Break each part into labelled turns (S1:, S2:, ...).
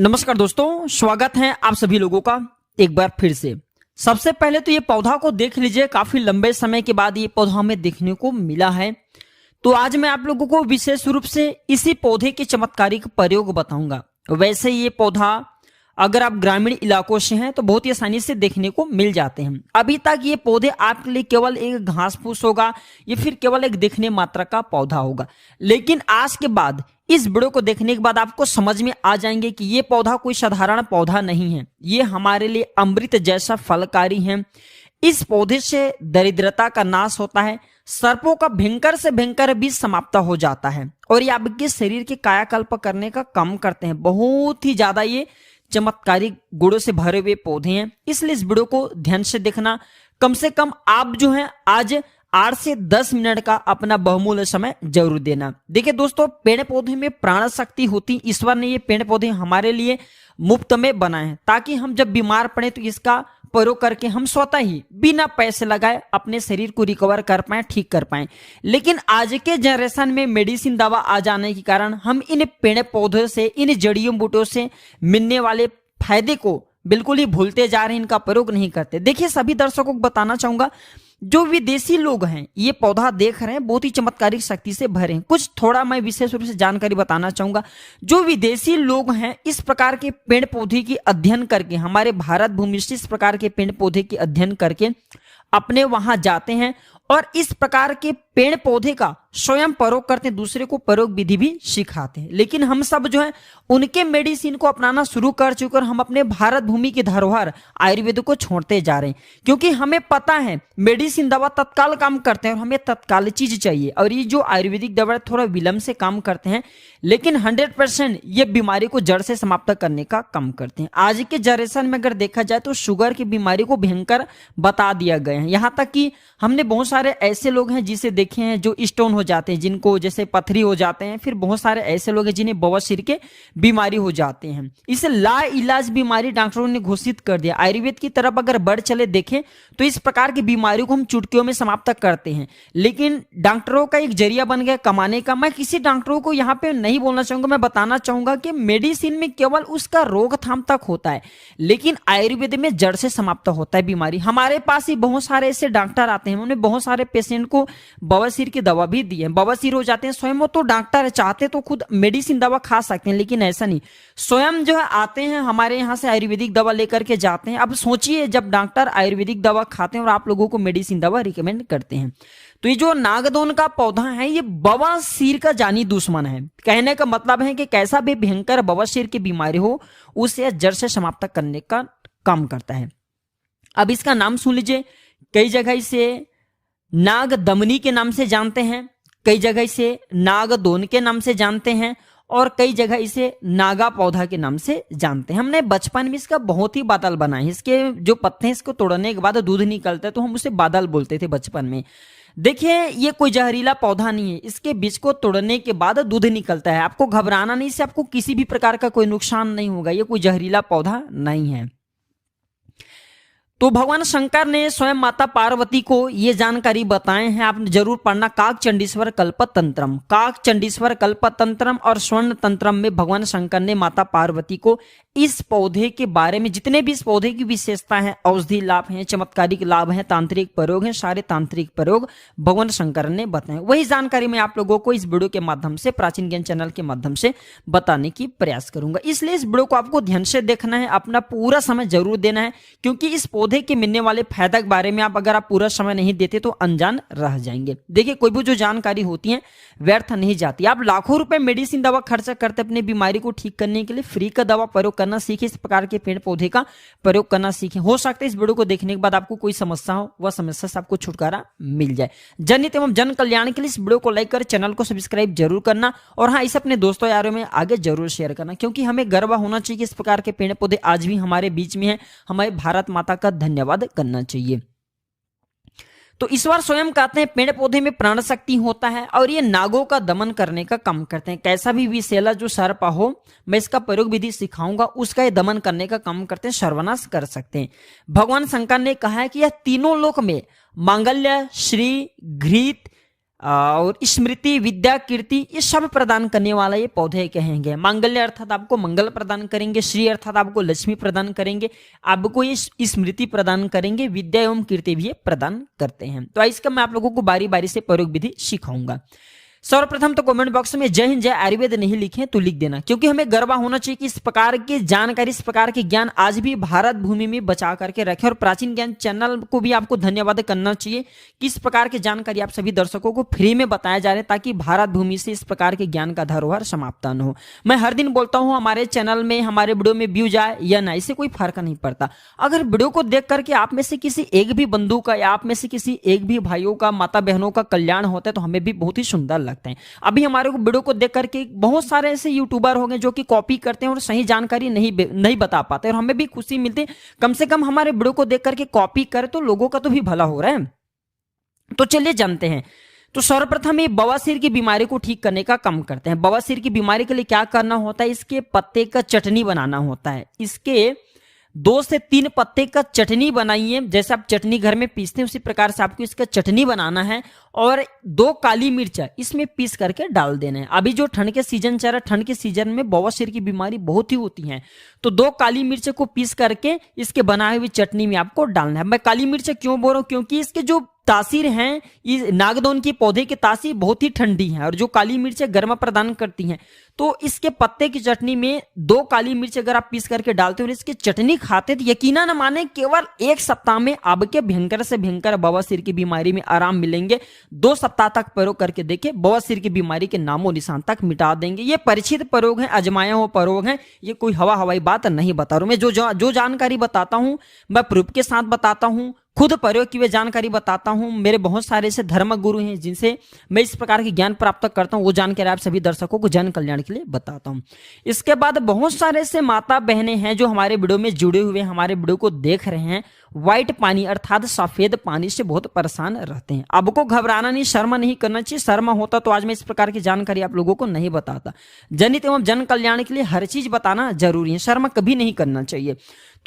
S1: नमस्कार दोस्तों, स्वागत है आप सभी लोगों का एक बार फिर से। सबसे पहले तो ये पौधा को देख लीजिए, काफी लंबे समय के बाद ये पौधा हमें देखने को मिला है। तो आज मैं आप लोगों को विशेष रूप से इसी पौधे के चमत्कारिक प्रयोग बताऊंगा। वैसे ये पौधा अगर आप ग्रामीण इलाकों से हैं तो बहुत ही आसानी से देखने को मिल जाते हैं। अभी तक ये पौधे आपके लिए केवल एक घास फूस होगा या फिर केवल एक दिखने मात्र का पौधा होगा, लेकिन आज के बाद इस वीडियो को देखने के बाद आपको समझ में आ जाएंगे कि ये पौधा कोई साधारण पौधा नहीं है, ये हमारे लिए अमृत जैसा फलकारी है। इस पौधे से दरिद्रता का नाश होता है, सर्पों का भयंकर से भयंकर भी समाप्त हो जाता है और ये आपके शरीर के कायाकल्प करने का काम करते हैं। बहुत ही ज्यादा ये चमत्कारिक गुणों से भरे हुए पौधे हैं, इसलिए इस वीडियो को ध्यान से देखना। कम से कम आप जो है आज 8 से 10 मिनट का अपना बहुमूल्य समय जरूर देना। देखिए दोस्तों, पेड़ पौधे में प्राण शक्ति होती। ईश्वर ने ये पेड़ पौधे हमारे लिए मुफ्त में बनाए हैं ताकि हम जब बीमार पड़े तो इसका प्रयोग करके हम स्वतः ही बिना पैसे लगाए अपने शरीर को रिकवर कर पाए, ठीक कर पाए। लेकिन आज के जनरेशन में मेडिसिन दवा आ जाने के कारण हम इन पेड़ पौधों से, इन जड़ियों बूटों से मिलने वाले फायदे को बिल्कुल ही भूलते जा रहे हैं, इनका प्रयोग नहीं करते। देखिए, सभी दर्शकों को बताना चाहूंगा, जो विदेशी लोग हैं ये पौधा देख रहे हैं, बहुत ही चमत्कारिक शक्ति से भरे हैं। कुछ थोड़ा मैं विशेष रूप से जानकारी बताना चाहूंगा। जो विदेशी लोग हैं इस प्रकार के पेड़ पौधे की अध्ययन करके, हमारे भारत भूमि से इस प्रकार के पेड़ पौधे की अध्ययन करके अपने वहां जाते हैं और इस प्रकार के पेड़ पौधे का स्वयं प्रयोग करते हैं, दूसरे को प्रयोग विधि भी सिखाते हैं। लेकिन हम सब जो है उनके मेडिसिन को अपनाना शुरू कर चुके और हम अपने भारत भूमि की धरोहर आयुर्वेद को छोड़ते जा रहे हैं, क्योंकि हमें पता है मेडिसिन दवा तत्काल काम करते हैं और हमें तत्काल चीज चाहिए। और ये जो आयुर्वेदिक दवा थोड़ा विलंब से काम करते हैं, लेकिन 100% ये बीमारी को जड़ से समाप्त करने का काम करते हैं। आज के जनरेशन में अगर देखा जाए तो शुगर की बीमारी को भयंकर बता दिया गया है। यहाँ तक कि हमने बहुत सारे ऐसे लोग हैं जिसे देखे हैं जो स्टोन हो जाते हैं, जिनको जैसे पथरी हो जाते हैं। फिर बहुत सारे ऐसे लोग हैं जिन्हें बवासीर के बीमारी हो जाते हैं। इसे ला इलाज बीमारी डॉक्टरों ने घोषित कर दिया। आयुर्वेद की तरफ अगर बढ़ चले देखें तो इस प्रकार की बीमारियों को हम चुटकियों में समाप्त करते हैं, लेकिन डॉक्टरों का एक जरिया बन गया कमाने का। मैं किसी डॉक्टरों को यहाँ पे नहीं बोलना चाहूंगा, मैं बताना चाहूंगा कि मेडिसिन में केवल उसका रोकथाम तक होता है, लेकिन आयुर्वेद में जड़ से समाप्त होता है बीमारी। हमारे पास ही बहुत सारे ऐसे डॉक्टर आते हैं, उन्होंने बहुत सारे पेशेंट को बवासीर की दवा भी दी है, बवासीर हो जाते हैं। स्वयं वो तो डॉक्टर चाहते तो खुद मेडिसिन दवा खा सकते हैं, लेकिन ऐसा नहीं, स्वयं जो है आते हैं हमारे यहाँ से आयुर्वेदिक दवा लेकर के जाते हैं। अब सोचिए, जब डॉक्टर आयुर्वेदिक दवा खाते हैं और आप लोगों को मेडिसिन दवा रिकमेंड करते हैं, तो ये जो नागदोन का पौधा है ये बवासीर का जानी दुश्मन है। कहने का मतलब है कि कैसा भी भयंकर बवासीर की बीमारी हो उसे जड़ से समाप्त करने का काम करता है। अब इसका नाम सुन लीजिए, कई जगह इसे नाग दमनी के नाम से जानते हैं, कई जगह इसे नागदोन के नाम से जानते हैं और कई जगह इसे नागा पौधा के नाम से जानते हैं। हमने बचपन में इसका बहुत ही बादल बनाए, इसके जो पत्ते हैं इसको तोड़ने के बाद दूध निकलता है तो हम उसे बादल बोलते थे बचपन में। देखिए, ये कोई जहरीला पौधा नहीं है, इसके बीज को तोड़ने के बाद दूध निकलता है। आपको घबराना नहीं, इससे आपको किसी भी प्रकार का कोई नुकसान नहीं होगा, ये कोई जहरीला पौधा नहीं है। तो भगवान शंकर ने स्वयं माता पार्वती को ये जानकारी बताए हैं, आपने जरूर पढ़ना। काक चंडीश्वर कल्पतंत्रम, काक चंडीश्वर कल्पतंत्रम और स्वर्ण तंत्रम में भगवान शंकर ने माता पार्वती को इस पौधे के बारे में, जितने भी इस पौधे की विशेषता है, औषधि लाभ हैं, चमत्कारिक लाभ हैं, तांत्रिक प्रयोग हैं, सारे तांत्रिक प्रयोग भगवान शंकर ने बताए। वही जानकारी मैं आप लोगों को इस वीडियो के माध्यम से, प्राचीन ज्ञान चैनल के माध्यम से बताने की प्रयास करूंगा। इसलिए इस वीडियो को आपको ध्यान से देखना है, अपना पूरा समय जरूर देना है, क्योंकि इस पौधे के मिलने वाले फायदा के बारे में आप अगर आप पूरा समय नहीं देते तो अनजान रह जाएंगे। देखिए, कोई भी जो जानकारी होती है व्यर्थ नहीं जाती। आप लाखों रुपए मेडिसिन दवा खर्चा करते अपनी बीमारी को ठीक करने के लिए, फ्री का दवा प्रयोग करना सीखे, इस प्रकार के पेड़ पौधे का प्रयोग करना सीखे। हो सकता है इस वीडियो को देखने के बाद आपको कोई समस्या हो, वह समस्या से आपको छुटकारा मिल जाए। जनहित एवं जन कल्याण के लिए इस वीडियो को लाइक कर चैनल को सब्सक्राइब जरूर करना और हाँ, इसे अपने दोस्तों यारों में आगे जरूर शेयर करना, क्योंकि हमें गर्व होना चाहिए कि इस प्रकार के पेड़ पौधे आज भी हमारे बीच में है। हमारे भारत माता का धन्यवाद करना चाहिए। तो ईश्वर स्वयं कहते हैं पेड़ पौधे में प्राण शक्ति होता है और ये नागों का दमन करने का काम करते हैं। कैसा भी विषैला जो सर्प हो, मैं इसका प्रयोग विधि सिखाऊंगा, उसका ये दमन करने का काम करते हैं, सर्वनाश कर सकते हैं। भगवान शंकर ने कहा है कि यह तीनों लोक में मांगल्य, श्री, घृत, और स्मृति, विद्या, कीर्ति, ये सब प्रदान करने वाला ये पौधे कहेंगे। मांगल्य अर्थात आपको मंगल प्रदान करेंगे, श्री अर्थात आपको लक्ष्मी प्रदान करेंगे, आपको ये स्मृति प्रदान करेंगे, विद्या एवं कीर्ति भी ये प्रदान करते हैं। तो इसका मैं आप लोगों को बारी बारी से प्रयोग विधि सिखाऊंगा। सर्वप्रथम तो कमेंट बॉक्स में जय हिंद जय आयुर्वेद नहीं लिखें तो लिख देना, क्योंकि हमें गर्व होना चाहिए कि इस प्रकार की जानकारी, इस प्रकार के ज्ञान आज भी भारत भूमि में बचा करके रखे। और प्राचीन ज्ञान चैनल को भी आपको धन्यवाद करना चाहिए कि इस प्रकार की जानकारी आप सभी दर्शकों को फ्री में बताया जा रहा है, ताकि भारत भूमि से इस प्रकार के ज्ञान का धरोहर समाप्त न हो। मैं हर दिन बोलता हूं हमारे चैनल में, हमारे वीडियो में व्यू जाए या ना, इससे कोई फर्क नहीं पड़ता। अगर वीडियो को देख करके आप में से किसी एक भी बंधु का या आप में से किसी एक भी भाइयों का, माता बहनों का कल्याण होता है तो हमें भी बहुत ही सुंदर लगता है। अभी हमारे को वीडियो को देख करके बहुत सारे ऐसे यूट्यूबर हो गए जो कि कॉपी करते हैं और सही जानकारी नहीं बता पाते, और हमें भी खुशी मिलती है कम से कम हमारे वीडियो को देख करके कॉपी करे तो लोगों का तो भी भला हो रहा है। तो चलिए जानते हैं। तो सर्वप्रथम ये बवासीर की बीमारी को ठीक करने का काम करते हैं। बवासीर की बीमारी के लिए क्या करना होता है, इसके पत्ते का चटनी बनाना होता है। इसके 2 से 3 पत्ते का चटनी बनाइए, जैसे आप चटनी घर में पीसते हैं उसी प्रकार से आपको इसका चटनी बनाना है, और 2 काली मिर्च इसमें पीस करके डाल देना है। अभी जो ठंड के सीजन चल रहा है, ठंड के सीजन में बवासीर की बीमारी बहुत ही होती है, तो 2 काली मिर्च को पीस करके इसके बनाए हुई चटनी में आपको डालना है। मैं काली मिर्च क्यों बोल रहा हूं, क्योंकि इसके जो तासीर हैं, ये नागदौन की पौधे की तासीर बहुत ही ठंडी है, और जो काली मिर्च गर्म प्रदान करती हैं। तो इसके पत्ते की चटनी में 2 काली मिर्च अगर आप पीस करके डालते हो और इसकी चटनी खाते तो यकीना न माने केवल 1 सप्ताह में आपके भयंकर से भयंकर बवासीर की बीमारी में आराम मिलेंगे। 2 सप्ताह तक प्रयोग करके देखिए, बवासीर की बीमारी के नामो निशान तक मिटा देंगे। ये परिचित प्रयोग है, आजमाया हुआ प्रयोग है, ये कोई हवाई बात नहीं बता रहा हूं मैं। जो जानकारी बताता हूं मैं प्रूफ के साथ बताता हूं, खुद प्रयोग की हुई जानकारी बताता हूं। मेरे बहुत सारे ऐसे धर्म गुरु हैं जिनसे मैं इस प्रकार की ज्ञान प्राप्त करता हूं, वो जानकारी आप सभी दर्शकों को जन कल्याण के लिए बताता हूं। इसके बाद बहुत सारे ऐसे माता बहनें हैं जो हमारे वीडियो में जुड़े हुए, हमारे वीडियो को देख रहे हैं, व्हाइट पानी अर्थात सफेद पानी से बहुत परेशान रहते हैं। आपको घबराना नहीं, शर्म नहीं करना चाहिए। शर्म होता तो आज मैं इस प्रकार की जानकारी आप लोगों को नहीं बताता। जनहित एवं जन कल्याण के लिए हर चीज बताना जरूरी है, शर्म कभी नहीं करना चाहिए।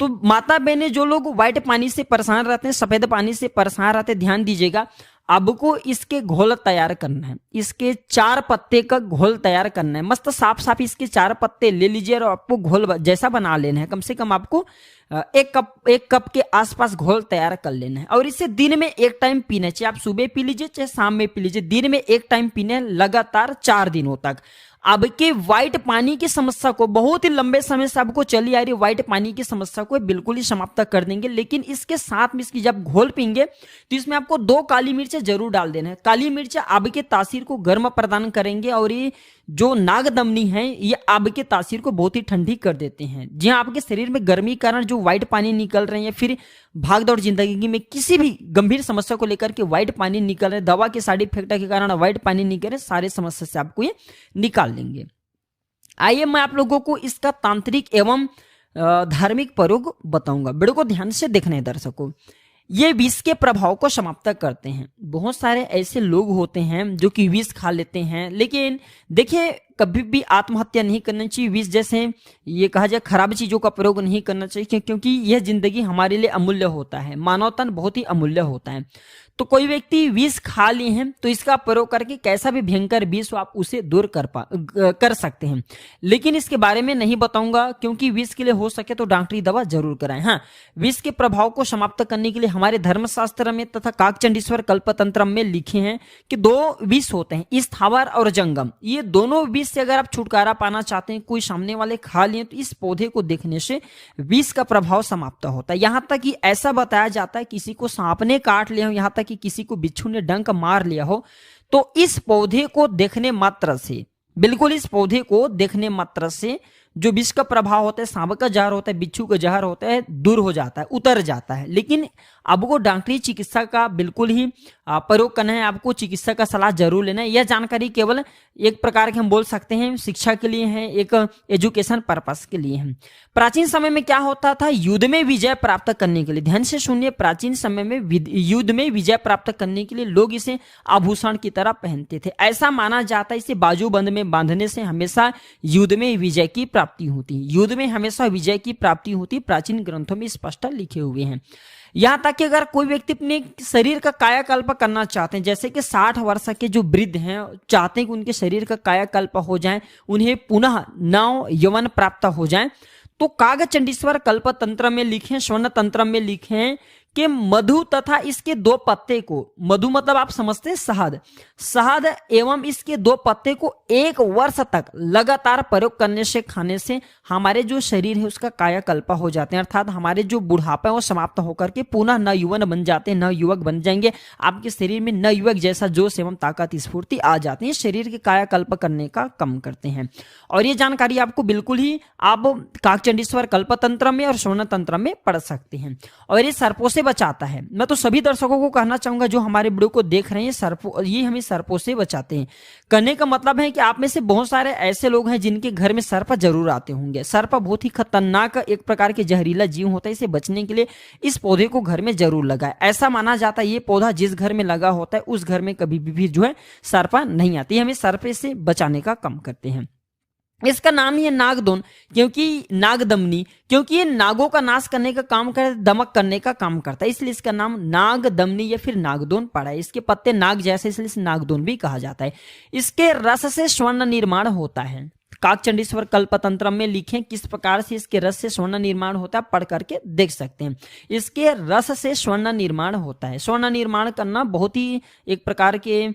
S1: तो माता बहनें जो लोग व्हाइट पानी से परेशान रहते हैं, सफेद पानी से परेशान रहते हैं, ध्यान दीजिएगा। आपको इसके घोल तैयार करना है, इसके 4 पत्ते का घोल तैयार करना है। मस्त साफ इसके 4 पत्ते ले लीजिए और आपको घोल जैसा बना लेना है। कम से कम आपको 1 कप के आसपास घोल तैयार कर लेना है, और इसे दिन में 1 टाइम पीना चाहिए। आप सुबह पी लीजिए चाहे शाम में पी लीजिए, दिन में 1 टाइम पीने लगातार 4 दिनों तक। आपके व्हाइट पानी की समस्या को, बहुत ही लंबे समय से आपको चली आ रही व्हाइट पानी की समस्या को बिल्कुल ही समाप्त कर देंगे। लेकिन इसके साथ में इसकी जब घोल पीएंगे तो इसमें आपको 2 काली मिर्च जरूर डाल देना है। काली मिर्च आपके तासीर को गर्म प्रदान करेंगे, और ये जो नागदमनी है ये आपके तासीर को बहुत ही ठंडी कर देते हैं। जी हाँ, आपके शरीर में गर्मी के कारण जो व्हाइट पानी निकल रहे हैं, फिर भागदौड़ जिंदगी में किसी भी गंभीर समस्या को लेकर के व्हाइट पानी निकल रहे, दवा के साइड इफेक्ट के कारण व्हाइट पानी निकल रहे, सारे समस्या से आपको ये निकाल लेंगे। आइए मैं आप लोगों को इसका तांत्रिक एवं धार्मिक प्रयोग बताऊंगा। वीडियो को ध्यान से देखना है दर्शकों। ये विष के प्रभाव को समाप्त करते हैं। बहुत सारे ऐसे लोग होते हैं जो कि विष खा लेते हैं, लेकिन देखिए कभी भी आत्महत्या नहीं करनी चाहिए। विष जैसे ये कहा जाए खराब चीजों का प्रयोग नहीं करना चाहिए, क्योंकि यह जिंदगी हमारे लिए अमूल्य होता है, मानव तन बहुत ही अमूल्य होता है। तो कोई व्यक्ति विष खा लिए हैं तो इसका प्रयोग करके कैसा भी भयंकर विष आप उसे दूर कर सकते हैं, लेकिन इसके बारे में नहीं बताऊंगा, क्योंकि विष के लिए हो सके तो डॉक्टरी दवा जरूर कराएं। हाँ, विष के प्रभाव को समाप्त करने के लिए हमारे धर्मशास्त्र में तथा काकचंडीश्वर कल्पतंत्र में लिखे हैं कि 2 विष होते हैं, स्थावर और जंगम। ये दोनों विष से अगर आप छुटकारा पाना चाहते हैं, कोई सामने वाले खा लिए तो इस पौधे को देखने से विष का प्रभाव समाप्त होता है। यहां तक कि ऐसा बताया जाता है किसी को सांप ने काट लिया हो, यहां तक कि किसी को बिच्छू ने डंक मार लिया हो, तो इस पौधे को देखने मात्र से, बिल्कुल इस पौधे को देखने मात्र से जो विष का प्रभाव होता है, सांप का जहर होता है, बिच्छू का जहर होता है, दूर हो जाता है, उतर जाता है। लेकिन आपको डॉक्टरी चिकित्सा का बिल्कुल ही प्रयोग करना है, आपको चिकित्सा का सलाह जरूर लेना है। यह जानकारी केवल एक प्रकार के हम बोल सकते हैं शिक्षा के लिए है, एक एजुकेशन पर्पस के लिए है। प्राचीन समय में क्या होता था, युद्ध में विजय प्राप्त करने के लिए, ध्यान से सुनिए, प्राचीन समय में युद्ध में विजय प्राप्त करने के लिए लोग इसे आभूषण की तरह पहनते थे। ऐसा माना जाता है इसे बाजूबंद में बांधने से हमेशा युद्ध में विजय की प्राप्ति प्राप्ति होती है। युद्ध में हमेशा विजय की प्राप्ति होती है, प्राचीन ग्रंथों में स्पष्ट लिखे हुए हैं। यहाँ तक कि अगर कोई व्यक्ति अपने शरीर का कायाकल्प करना चाहते हैं, जैसे कि 60 वर्ष के जो वृद्ध हैं चाहते हैं कि उनके शरीर का कायाकल्प हो जाए, उन्हें पुनः नव यौवन प्राप्त हो जाए, तो कागचंडीश्वर कल्प तंत्र में लिखे, स्वर्ण तंत्र में लिखे कि मधु तथा इसके 2 पत्ते को, मधु मतलब आप समझते हैं शहद, शहद एवं इसके 2 पत्ते को 1 वर्ष तक लगातार प्रयोग करने से, खाने से हमारे जो शरीर है उसका कायाकल्प हो जाते हैं, अर्थात हमारे जो बुढ़ापा है वो समाप्त होकर के पुनः नवयुवन बन जाते हैं, नवयुवक बन जाएंगे। आपके शरीर में नवयुवक जैसा जोश एवं ताकत स्फूर्ति आ जाती है। शरीर के कायाकल्प करने का कम करते हैं। और ये जानकारी आपको बिल्कुल ही आप काकचंडीश्वर कल्प तंत्र में और स्वर्ण तंत्र में पढ़ सकते हैं। और ये सर्पों से बचाता है। मैं तो सभी दर्शकों को कहना चाहूंगा जो हमारे वीडियो को देख रहे हैं, ये हमें सर्पों से बचाते हैं। कहने का मतलब है कि आप में से बहुत सारे ऐसे लोग हैं जिनके घर में सर्प जरूर आते होंगे। सर्प बहुत ही खतरनाक एक प्रकार के जहरीला जीव होता है। इसे बचने के लिए इस पौधे को घर में जरूर लगाएं। ऐसा माना जाता है ये पौधा जिस घर में लगा होता है उस घर में कभी भी जो है सर्प नहीं आती। हमें सर्प से बचाने का काम करते हैं। इसका नाम ही है नागदोन, क्योंकि नागदमनी, क्योंकि ये नागों का नाश करने का काम करता है, दमक करने का काम करता है, इसलिए इसका नाम नागदमनी या फिर नागदोन पड़ा है। इसके पत्ते नाग जैसे इसलिए इसे नागदोन भी कहा जाता है। इसके रस से स्वर्ण निर्माण होता है। काकचंडीश्वर कल्पतंत्र में लिखें किस प्रकार से इसके रस से स्वर्ण निर्माण होता है, पढ़ करके देख सकते हैं। इसके रस से स्वर्ण निर्माण होता है। स्वर्ण निर्माण करना बहुत ही एक प्रकार के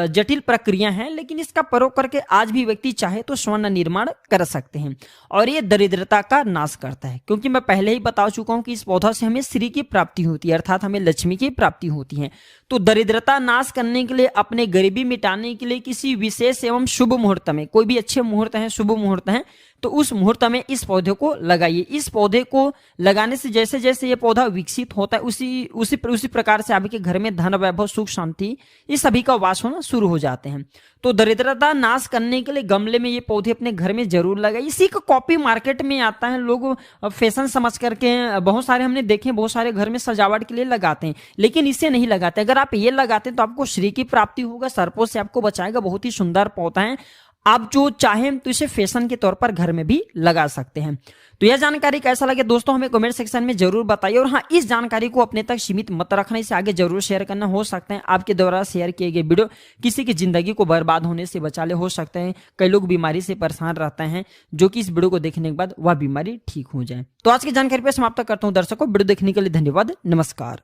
S1: जटिल प्रक्रिया है, लेकिन इसका प्रयोग करके आज भी व्यक्ति चाहे तो स्वर्ण निर्माण कर सकते हैं। और ये दरिद्रता का नाश करता है, क्योंकि मैं पहले ही बता चुका हूं कि इस पौधा से हमें श्री की प्राप्ति होती है, अर्थात हमें लक्ष्मी की प्राप्ति होती है। तो दरिद्रता नाश करने के लिए, अपने गरीबी मिटाने के लिए किसी विशेष एवं शुभ मुहूर्त में, कोई भी अच्छे मुहूर्त हैं, शुभ मुहूर्त हैं, तो उस मुहूर्त में इस पौधे को लगाइए। इस पौधे को लगाने से जैसे जैसे ये पौधा विकसित होता है उसी प्रकार से आपके घर में धन, वैभव, सुख, शांति ये सभी का वास होना शुरू हो जाते हैं। तो दरिद्रता नाश करने के लिए गमले में ये पौधे अपने घर में जरूर लगाइए। इसी का कॉपी मार्केट में आता है, लोग फैशन समझ करके बहुत सारे हमने देखे, बहुत सारे घर में सजावट के लिए लगाते हैं, लेकिन इसे नहीं लगाते। अगर आप ये लगाते हैं तो आपको श्री की प्राप्ति होगा, सर्पों से आपको बचाएगा। बहुत ही सुंदर पौधा है। आप जो चाहें तो इसे फैशन के तौर पर घर में भी लगा सकते हैं। तो यह जानकारी कैसा लगे दोस्तों हमें कमेंट सेक्शन में जरूर बताइए। और हाँ, इस जानकारी को अपने तक सीमित मत रखना, इसे आगे जरूर शेयर करना। हो सकता है आपके द्वारा शेयर किए गए वीडियो किसी की जिंदगी को बर्बाद होने से बचा ले। हो सकता है कई लोग बीमारी से परेशान रहते हैं, जो कि इस वीडियो को देखने के बाद वह बीमारी ठीक हो जाए। तो आज की जानकारी पर समाप्त करता हूँ दर्शकों। वीडियो देखने के लिए धन्यवाद। नमस्कार।